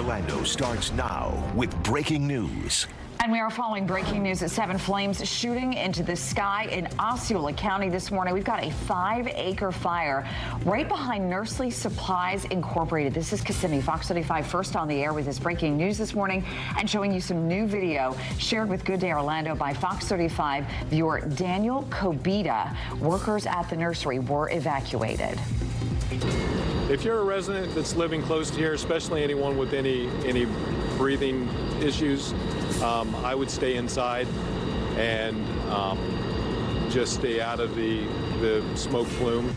Orlando starts now with breaking news. And we are following breaking news at 7. Flames shooting into the sky in Osceola County this morning. We've got a 5-acre fire right behind Nursery Supplies Incorporated. This is Kissimmee. Fox 35 first on the air with this breaking news this morning and showing you some new video shared with Good Day Orlando by Fox 35 viewer Daniel Kobita. Workers at the nursery were evacuated. If you're a resident that's living close to here, especially anyone with any breathing issues, I would stay inside and just stay out of the smoke plume.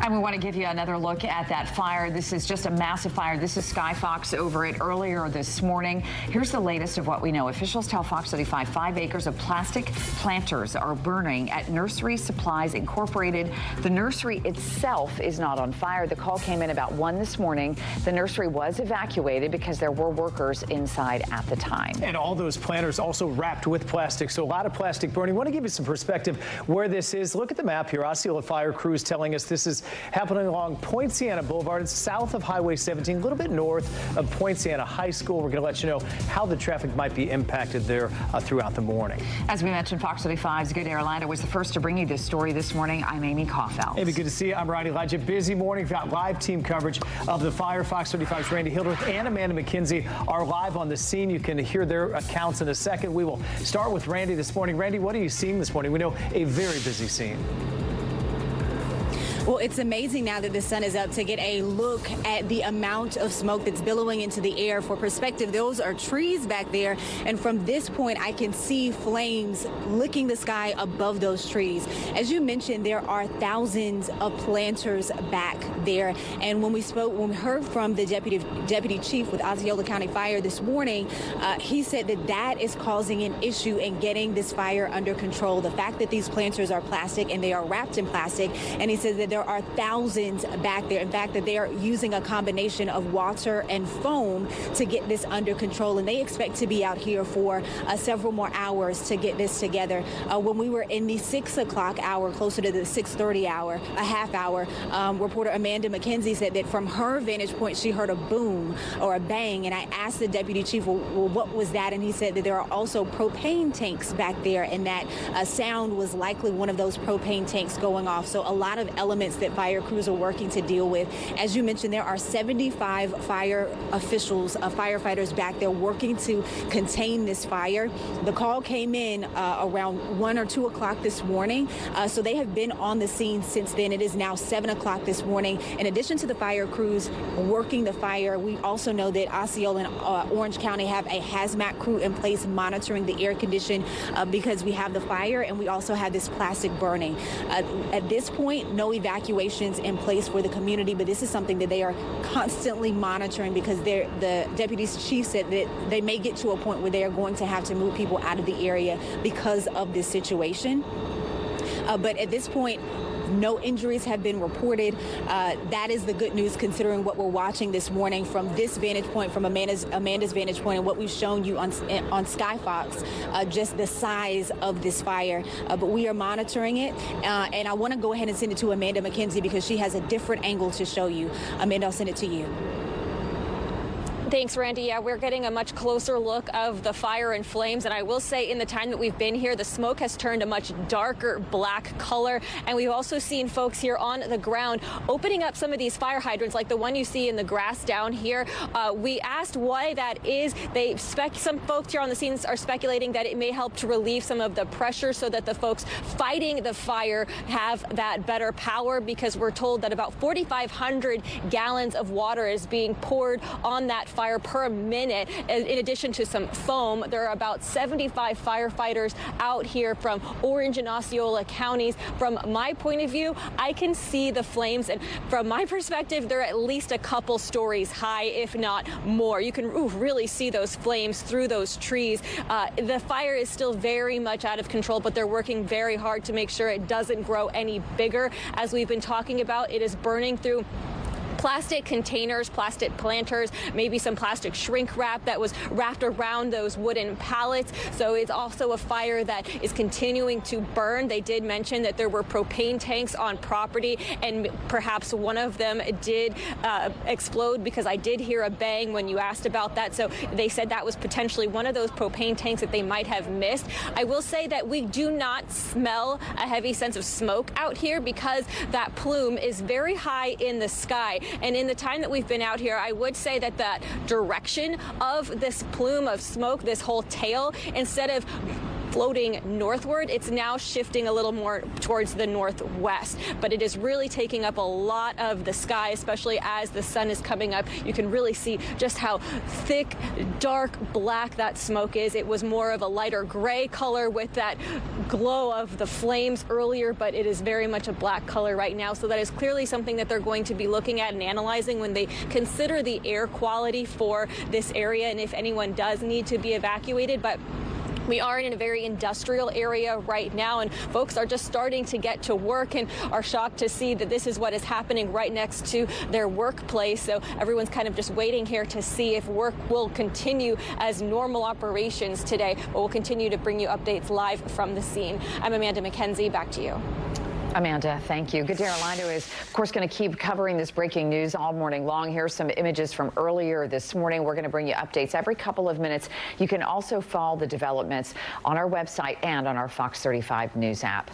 And we want to give you another look at that fire. This is just a massive fire. This is Sky Fox over it earlier this morning. Here's the latest of what we know. Officials tell Fox 35 5 acres of plastic planters are burning at Nursery Supplies Incorporated. The nursery itself is not on fire. The call came in about 1 this morning. The nursery was evacuated because there were workers inside at the time. And all those planters also wrapped with plastic, so a lot of plastic burning. I want to give you some perspective where this is. Look at the map here. Osceola Fire Crews telling us this is happening along Point Siena Boulevard. It's south of Highway 17, a little bit north of Point Siena High School. We're going to let you know how the traffic might be impacted there throughout the morning. As we mentioned, Fox 35's Good Day Orlando was the first to bring you this story this morning. I'm Amy Kaufeld. Amy, good to see you. I'm Ryan Elijah. Busy morning. We've got live team coverage of the fire. Fox 35's Randy Hildreth and Amanda McKenzie are live on the scene. You can hear their accounts in a second. We will start with Randy this morning. Randy, what are you seeing this morning? We know a very busy scene. Well, it's amazing now that the sun is up to get a look at the amount of smoke that's billowing into the air. For perspective, those are trees back there. And from this point, I can see flames licking the sky above those trees. As you mentioned, there are thousands of planters back there. And when we heard from the deputy chief with Osceola County Fire this morning, he said that is causing an issue in getting this fire under control. The fact that these planters are plastic and they are wrapped in plastic. And he says that there are thousands back there. In fact, that they are using a combination of water and foam to get this under control. And they expect to be out here for several more hours to get this together. When we were in the 6 o'clock hour, closer to the 6:30 hour, a half hour, reporter Amanda McKenzie said that from her vantage point, she heard a boom or a bang. And I asked the deputy chief, well, what was that? And he said that there are also propane tanks back there, and that sound was likely one of those propane tanks going off. So a lot of elements that fire crews are working to deal with. As you mentioned, there are 75 fire officials, firefighters back there working to contain this fire. The call came in around 1 or 2 o'clock this morning, so they have been on the scene since then. It is now 7 o'clock this morning. In addition to the fire crews working the fire, we also know that Osceola and Orange County have a hazmat crew in place monitoring the air condition because we have the fire and we also have this plastic burning. At this point, no evacuations in place for the community, but this is something that they are constantly monitoring because the deputy chief said that they may get to a point where they are going to have to move people out of the area because of this situation. But at this point, no injuries have been reported. That is the good news considering what we're watching this morning from this vantage point, from Amanda's vantage point, and what we've shown you on Sky Fox, just the size of this fire. But we are monitoring it, and I want to go ahead and send it to Amanda McKenzie because she has a different angle to show you. Amanda, I'll send it to you. Thanks, Randy. Yeah, we're getting a much closer look of the fire and flames. And I will say in the time that we've been here, the smoke has turned a much darker black color. And we've also seen folks here on the ground opening up some of these fire hydrants, like the one you see in the grass down here. We asked why that is. Some folks here on the scenes are speculating that it may help to relieve some of the pressure so that the folks fighting the fire have that better power, because we're told that about 4,500 gallons of water is being poured on that fire per minute. In addition to some foam, there are about 75 firefighters out here from Orange and Osceola counties. From my point of view, I can see the flames, and from my perspective, they're at least a couple stories high, if not more. You can really see those flames through those trees. The fire is still very much out of control, but they're working very hard to make sure it doesn't grow any bigger. As we've been talking about, it is burning through plastic containers, plastic planters, maybe some plastic shrink wrap that was wrapped around those wooden pallets. So it's also a fire that is continuing to burn. They did mention that there were propane tanks on property, and perhaps one of them did explode, because I did hear a bang when you asked about that. So they said that was potentially one of those propane tanks that they might have missed. I will say that we do not smell a heavy sense of smoke out here because that plume is very high in the sky. And in the time that we've been out here, I would say that the direction of this plume of smoke, this whole tail, instead of floating northward, it's now shifting a little more towards the northwest. But it is really taking up a lot of the sky, especially as the sun is coming up. You can really see just how thick, dark black that smoke is. It was more of a lighter gray color with that glow of the flames earlier, but it is very much a black color right now. So that is clearly something that they're going to be looking at and analyzing when they consider the air quality for this area and if anyone does need to be evacuated. But we are in a very industrial area right now, and folks are just starting to get to work and are shocked to see that this is what is happening right next to their workplace. So everyone's kind of just waiting here to see if work will continue as normal operations today. But we'll continue to bring you updates live from the scene. I'm Amanda McKenzie. Back to you. Amanda, thank you. Gadara Lino is, of course, going to keep covering this breaking news all morning long. Here's some images from earlier this morning. We're going to bring you updates every couple of minutes. You can also follow the developments on our website and on our Fox 35 News app.